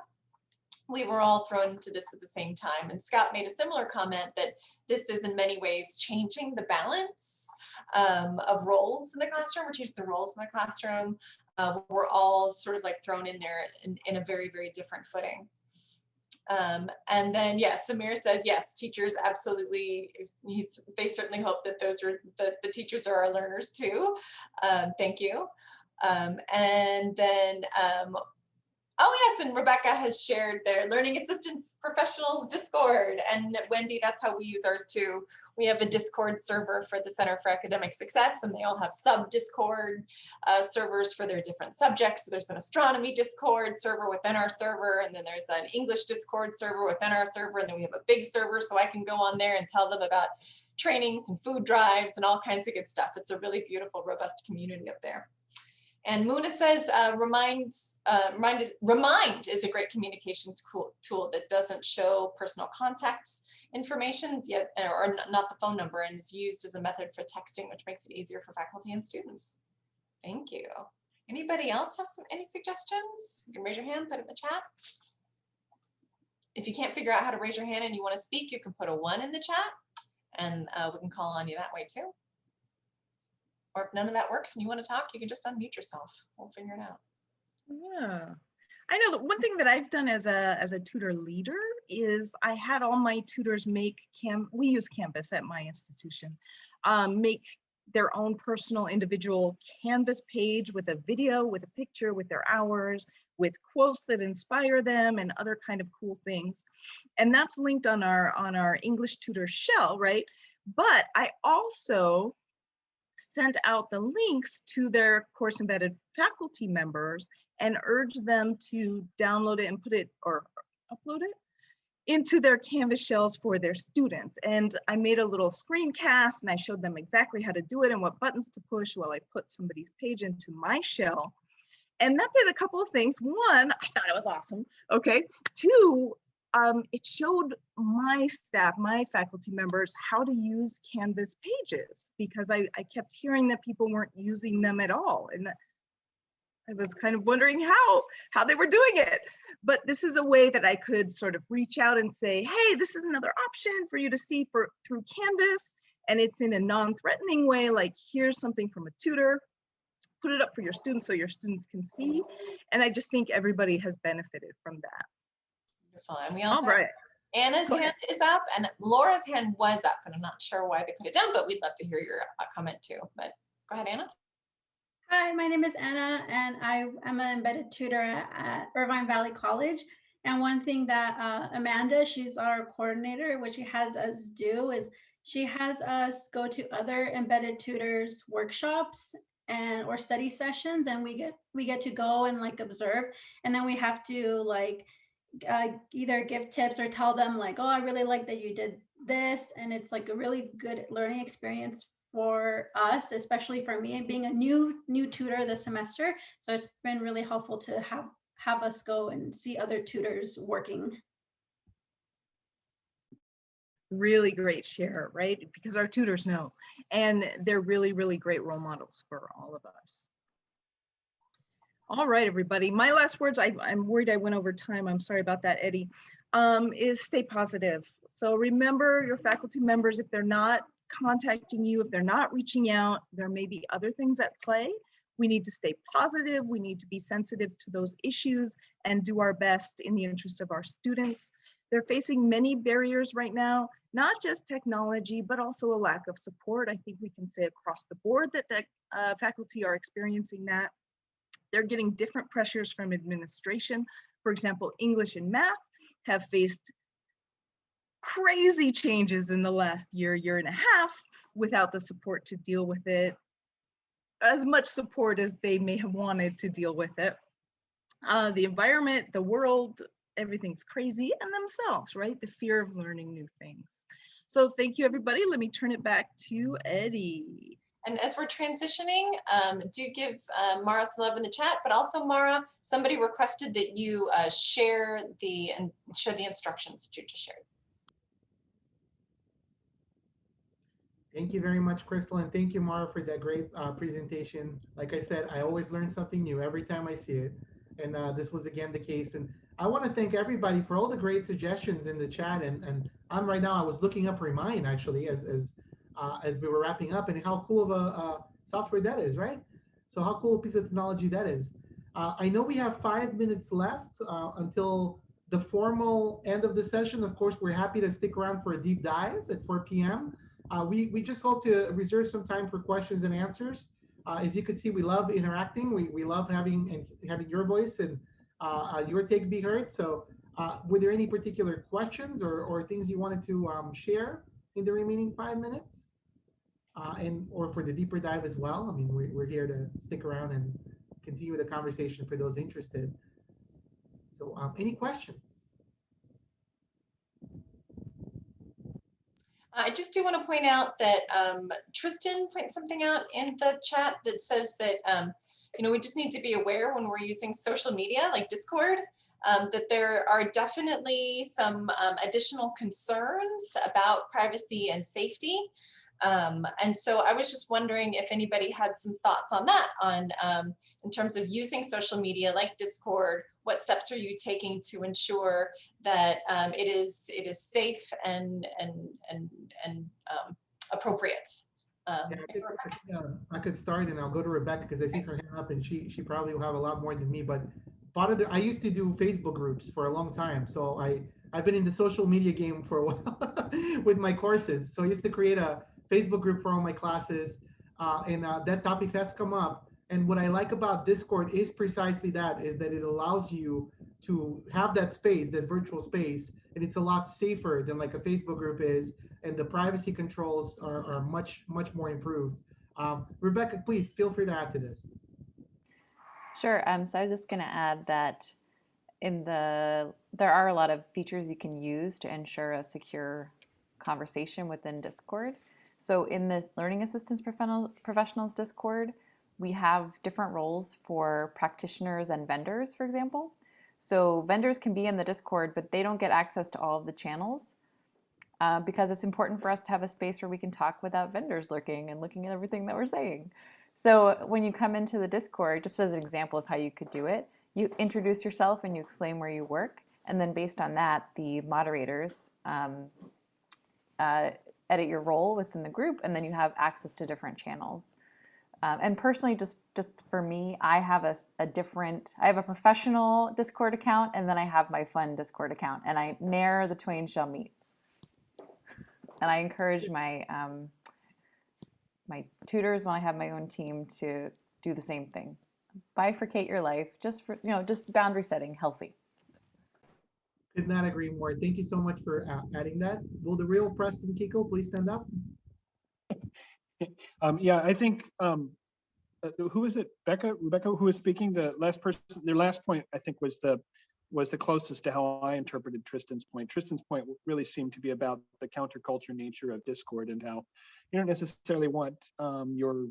We were all thrown into this at the same time. And Scott made a similar comment that this is in many ways changing the balance of roles in the classroom. We're changing the roles in the classroom. We're all sort of like thrown in there in a very, very different footing. And then, yes, Samir says, yes, teachers absolutely, they certainly hope that the teachers are our learners too. Thank you. And then, oh yes, and Rebecca has shared their Learning Assistance Professionals Discord. And Wendy, that's how we use ours too. We have a Discord server for the Center for Academic Success, and they all have sub-Discord servers for their different subjects. So there's an astronomy Discord server within our server, and then there's an English Discord server within our server, and then we have a big server so I can go on there and tell them about trainings and food drives and all kinds of good stuff. It's a really beautiful, robust community up there. And Muna says, Remind is a great communication tool that doesn't show personal contact information yet, or not the phone number, and is used as a method for texting, which makes it easier for faculty and students. Thank you. Anybody else have any suggestions? You can raise your hand, put it in the chat. If you can't figure out how to raise your hand and you want to speak, you can put a 1 in the chat, and we can call on you that way too. Or if none of that works and you want to talk, you can just unmute yourself. We'll figure it out. Yeah, I know that one thing that I've done as a tutor leader is I had all my tutors make we use Canvas at my institution, make their own personal individual Canvas page with a video, with a picture, with their hours, with quotes that inspire them and other kind of cool things. And that's linked on our English tutor shell, right? But I also sent out the links to their course embedded faculty members and urge them to download it and put it or upload it into their Canvas shells for their students. And I made a little screencast and I showed them exactly how to do it and what buttons to push while I put somebody's page into my shell. And that did a couple of things. One, I thought it was awesome. Okay. Two, it showed my staff, my faculty members, how to use Canvas pages, because I kept hearing that people weren't using them at all. And I was kind of wondering how they were doing it. But this is a way that I could sort of reach out and say, hey, this is another option for you to see through Canvas. And it's in a non-threatening way, like here's something from a tutor, put it up for your students so your students can see. And I just think everybody has benefited from that. Beautiful. And we also have Anna's hand is up and Laura's hand was up, and I'm not sure why they put it down, but we'd love to hear your comment too. But go ahead, Anna. Hi, my name is Anna, and I am an embedded tutor at Irvine Valley College. And one thing that Amanda, she's our coordinator, what she has us do is she has us go to other embedded tutors workshops or study sessions, and we get to go and like observe, and then we have to like either give tips or tell them like, oh, I really like that you did this, and it's like a really good learning experience for us, especially for me being a new tutor this semester. So it's been really helpful to have us go and see other tutors working. Really great share, right? Because our tutors know, and they're really, really great role models for all of us. All right, everybody. My last words, I'm worried I went over time. I'm sorry about that, Eddie, is stay positive. So remember your faculty members, if they're not contacting you, if they're not reaching out, there may be other things at play. We need to stay positive. We need to be sensitive to those issues and do our best in the interest of our students. They're facing many barriers right now, not just technology, but also a lack of support. I think we can say across the board that faculty are experiencing that. They're getting different pressures from administration. For example, English and math have faced crazy changes in the last year and a half without the support to deal with it, as much support as they may have wanted to deal with it. The environment, the world, everything's crazy, and themselves, right? The fear of learning new things. So thank you, everybody. Let me turn it back to Eddie. And as we're transitioning, do give Mara some love in the chat, but also Mara, somebody requested that you share the instructions that you just shared. Thank you very much, Crystal, and thank you, Mara, for that great presentation. Like I said, I always learn something new every time I see it, and this was again the case. And I want to thank everybody for all the great suggestions in the chat. And I'm right now, I was looking up Remind actually as we were wrapping up, and how cool of a software that is, right? So how cool a piece of technology that is. I know we have 5 minutes left until the formal end of the session. Of course, we're happy to stick around for a deep dive at 4 p.m. We just hope to reserve some time for questions and answers. As you can see, we love interacting. We love having your voice and your take be heard. So were there any particular questions or things you wanted to share in the remaining 5 minutes? Or for the deeper dive as well? I mean, we're here to stick around and continue the conversation for those interested. So any questions? I just do want to point out that Tristan pointed something out in the chat that says that, we just need to be aware when we're using social media like Discord, that there are definitely some additional concerns about privacy and safety. And so I was just wondering if anybody had some thoughts on that, in terms of using social media like Discord. What steps are you taking to ensure that it is safe and appropriate? I could start, and I'll go to Rebecca because I see her hand up, and she probably will have a lot more than me. But I used to do Facebook groups for a long time, so I've been in the social media game for a while with my courses. So I used to create a Facebook group for all my classes, and that topic has come up. And what I like about Discord is precisely that, is that it allows you to have that space, that virtual space, and it's a lot safer than like a Facebook group is, and the privacy controls are much, much more improved. Rebecca, please feel free to add to this. Sure. So I was just going to add that there are a lot of features you can use to ensure a secure conversation within Discord. So in the Learning Assistance Professionals Discord, we have different roles for practitioners and vendors, for example. So vendors can be in the Discord, but they don't get access to all of the channels because it's important for us to have a space where we can talk without vendors lurking and looking at everything that we're saying. So when you come into the Discord, just as an example of how you could do it, you introduce yourself and you explain where you work. And then based on that, the moderators edit your role within the group, and then you have access to different channels. And personally, just for me, I have I have a professional Discord account, and then I have my fun Discord account, and I ne'er the twain shall meet. And I encourage my my tutors, when I have my own team, to do the same thing. Bifurcate your life, just boundary setting, healthy. Could not agree more. Thank you so much for adding that. Will the real Preston Kiko please stand up? Yeah, I think, who is it? Rebecca, who was speaking? The last person, their last point, I think, was the closest to how I interpreted Tristan's point. Tristan's point really seemed to be about the counterculture nature of Discord and how you don't necessarily want your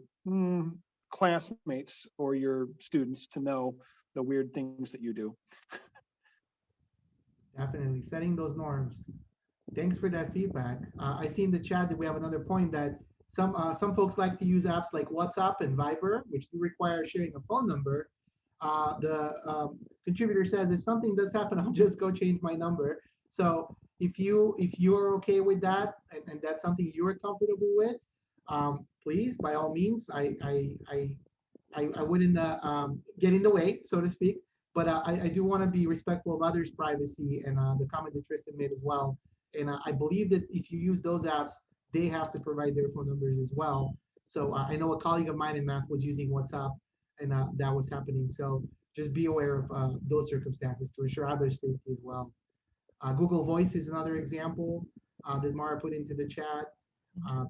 classmates or your students to know the weird things that you do. Definitely setting those norms. Thanks for that feedback. I see in the chat that we have another point that some folks like to use apps like WhatsApp and Viber, which do require sharing a phone number. The contributor says if something does happen, I'll just go change my number. So if you're okay with that and that's something you're comfortable with, please by all means, I wouldn't get in the way, so to speak. But I do want to be respectful of others' privacy and the comment that Tristan made as well. And I believe that if you use those apps, they have to provide their phone numbers as well. So I know a colleague of mine in math was using WhatsApp and that was happening. So just be aware of those circumstances to ensure others' safety as well. Google Voice is another example that Mara put into the chat.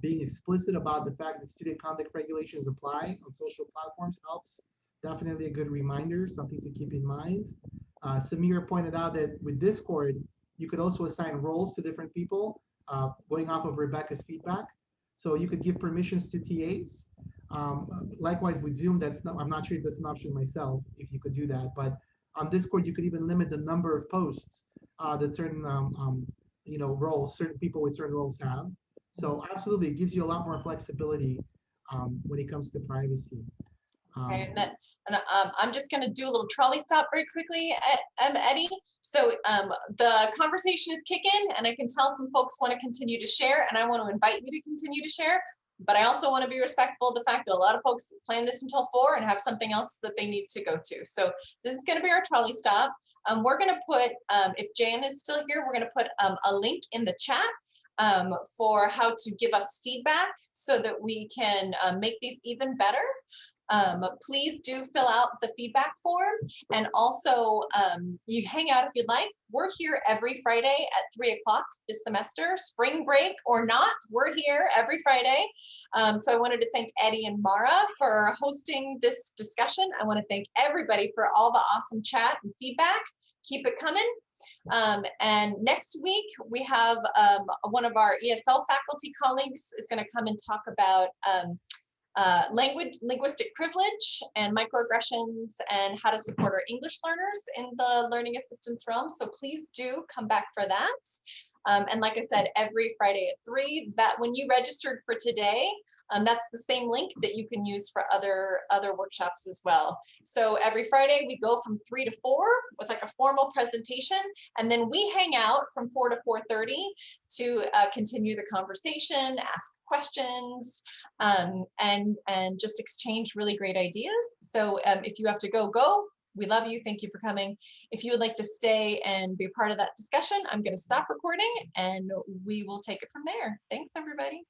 Being explicit about the fact that student conduct regulations apply on social platforms helps. Definitely a good reminder, something to keep in mind. Samir pointed out that with Discord, you could also assign roles to different people, going off of Rebecca's feedback. So you could give permissions to TAs. Likewise with Zoom, I'm not sure if that's an option myself, if you could do that, but on Discord, you could even limit the number of posts that certain roles, certain people with certain roles have. So absolutely, it gives you a lot more flexibility when it comes to privacy. And I'm just going to do a little trolley stop very quickly, Eddie. So the conversation is kicking, and I can tell some folks want to continue to share, and I want to invite you to continue to share. But I also want to be respectful of the fact that a lot of folks plan this until 4 and have something else that they need to go to. So this is going to be our trolley stop. We're going to put, if Jan is still here, we're going to put a link in the chat for how to give us feedback so that we can make these even better. Please do fill out the feedback form, and also you hang out if you'd like. We're here every Friday at 3 o'clock this semester, spring break or not, we're here every Friday. So I wanted to thank Eddie and Mara for hosting this discussion. I want to thank everybody for all the awesome chat and feedback. Keep it coming. And next week we have one of our ESL faculty colleagues is going to come and talk about linguistic privilege and microaggressions and how to support our English learners in the learning assistance realm. So please do come back for that. And like I said, every Friday at 3, that when you registered for today, that's the same link that you can use for other workshops as well. So every Friday we go from 3 to 4 with like a formal presentation, and then we hang out from 4 to 4:30 to continue the conversation, ask questions, and just exchange really great ideas. So if you have to go. We love you. Thank you for coming. If you would like to stay and be a part of that discussion, I'm going to stop recording and we will take it from there. Thanks, everybody.